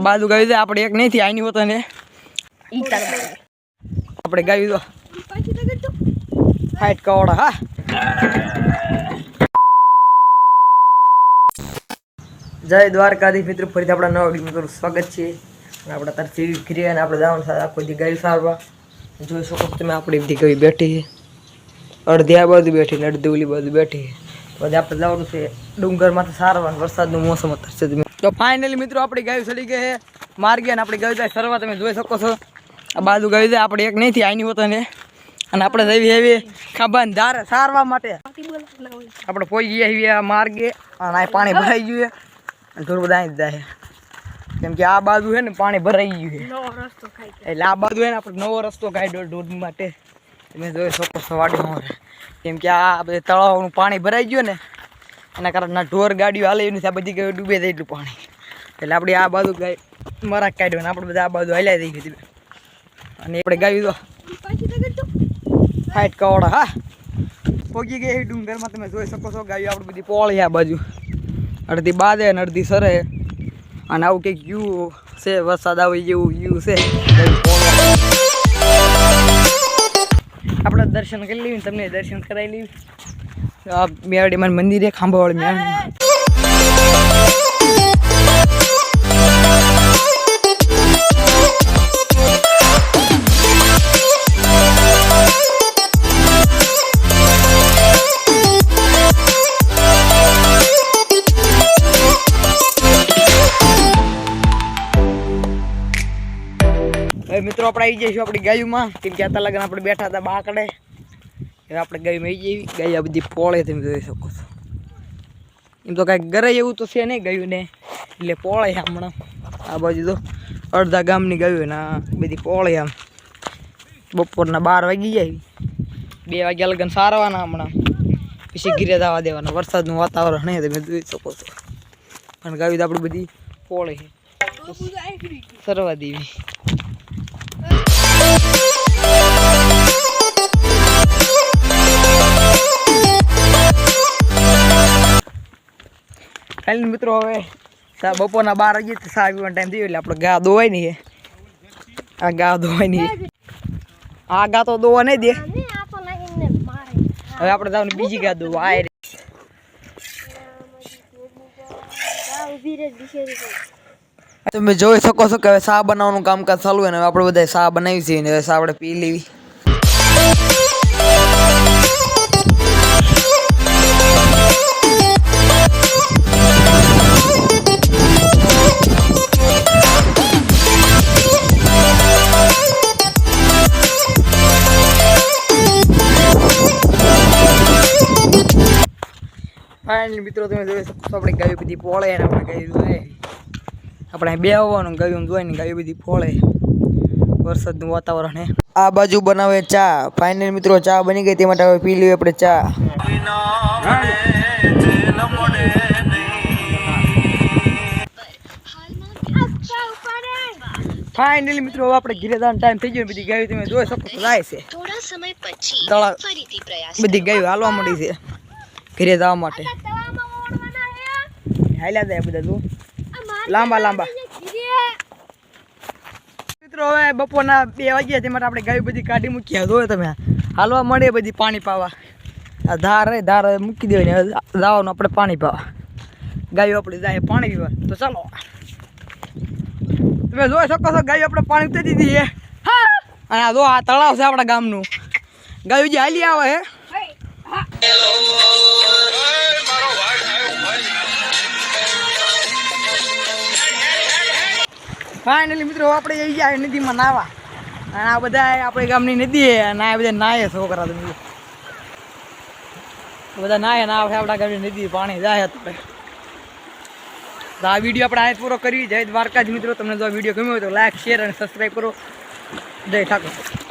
બાજુ ગાયું છે આપણે એક નહીં થી આની હોતો ને આપણે ગાયું તો ફાઈટ કવડા હા જય દ્વારકાધીશ મિત્રો ફરીથી આપણા નવા વિડીયોમાં સ્વાગત છે આપણે તાર સીવી કરી અને આપણે જવાનું સાથે આખો દી ગાયું સારવા જોઈ શકો તમે આપણી બધી ગઈ બેઠી અડધી આ બાજુ બેઠી ને અડધી ઓલી બાજુ બેઠી પછી આપણે જવાનું છે ડુંગરમાં સારવા વરસાદનું મોસમ અત્યારે છે તો ફાઇનલી મિત્રો આપણી ગાયું ચડી ગઈ છે માર્ગે અને આપણી ગાયું જાય સરવા તમે જોઈ શકો છો આ બાજુ ગાયું છે આપણે એક નહીં થી આની હોતો ને અને આપણે જઈએ એવી ખબાન ધારે સારવા માટે આપણે પોઈ ગયા એવી આ માર્ગે અને આ પાણી ભરાઈ ગયું અને થોડું બધા અહીં જ જાય કેમ કે આ બાજુ છે ને પાણી ભરાઈ ગયું છે એટલે આ બાજુ છે ને આપણે નવો રસ્તો કાઢ્યો દૂધ માટે તમે જોઈ શકો છો વાડીમાં કેમ કે આ બધે તળાવનું પાણી ભરાઈ ગયું ને એના કારણે ઢોર ગાડીઓ હાલે એની આ બધી ગાયો ડૂબે જાય એટલું પાણી એટલે આપણે આ બાજુ ગાય મરાક કાઢ્યો ને આપણે બધા આ બાજુ હલાઈ દઈ હતી અને આપણે ગાયું તો ફાઈટ કવડા હા પોગી ગઈ ડુંગરમાં તમે જોઈ શકો છો ગાયો આપણે બધી પોળી આ બાજુ અડધી બાદે અને અડધી સરે અને આવું કંઈક યુ છે વરસાદ આવે જેવું યુ છે આપણે દર્શન કરી લેવી તમને દર્શન કરાવી લેવી આ મેવાડીમાં મંદિરે ખાંભાવાળી મેવાડી મિત્રો આપણે આવી જઈશું આપણી ગાયુંમાં કેમ કે આતા લગન આપણે બેઠા હતા બાકડે હવે આપણે ગાયુંમાં આવી જઈએ ગાય બધી પોળે તમે જોઈ શકો છો એમ તો કાંઈક ગરે એવું તો છે નહીં ગાયું ને એટલે પોળે હમણાં આ બાજુ તો અડધા ગામની ગાયું ને આ બધી પોળે આમ બપોરના 12 વાગી જાય 2 વાગ્યા લગન સારવાના હમણાં પછી ઘીરે જવા દેવાના વરસાદનું વાતાવરણ નહીં તમે જોઈ શકો છો પણ ગાયું તો આપણી બધી પોળે છે સરવા દેવી ખાલી મિત્રો હવે બપોરના 12 વાગે તો સા પીવાનો ટાઈમ થયો એટલે આપણે ગા દોવાય નહીં આ ગા દોવાય નહીં આ ગા તો દોવા નહીં દે હવે આપણે જવાનું બીજી ગા દોવા આ તમે જોઈ શકો છો કે હવે સા બનાવવાનું કામકાજ ચાલુ હોય ને હવે આપણે બધા સા બનાવી છીએ ને હવે સા આપણે પી લેવી ફાઇનલી મિત્રો તમે જોઈ શકો છો આપણે ગાયું બધી પોળે અને આપણે ગાયું જોઈએ આપણે બે આવવાનું ગાયું જોઈને ગાયું બધી પોળે વરસાદનું વાતાવરણ હે આ બાજુ બનાવે ચા ફાઇનલી મિત્રો ચા બની ગઈ તે માટે હવે પી લઈએ આપણે ચા ફાઇનલી મિત્રો હવે આપણે ઘીરે જવાનો ટાઈમ થઈ ગયો બધી ગાયું તમે જોઈ શકો છો જાય છે બધી ગાયું હાલવા મળી છે ઘરે જવા માટે હાલ્યા જાય બધા જો લાંબા લાંબા મિત્રો હવે બપોરના 2 વાગ્યા તે માટે આપણે ગાયું બધી કાઢી મૂક્યા જોયો તમે હાલવા મળે બધી પાણી પાવા આ ધાર મૂકી દેવાની જવાનું આપણે પાણી પાવા ગાયું આપણે જાય પાણી પીવા તો ચાલો તમે જોઈ શકો છો ગાયું આપણે પાણી ઉતારી દીધી છે હા અને આ જો આ તળાવ છે આપણા ગામનું ગાયું જે હાલી આવે હે ફાઇનલી મિત્રો આપણે જઈ જાય નદીમાં નાવા અને આ બધા આપણી ગામની નદી અને આ બધા નાય છોકરા તમે બધા નાય ના આવે આપણા ગામની નદી પાણી જાય તો આ વિડીયો આપણે આ પૂરો કરવી જય દ્વારકાજી મિત્રો તમને જો આ વિડીયો ગમ્યો હોય તો લાઈક શેર અને સબસ્ક્રાઈબ કરો જય ઠાકોર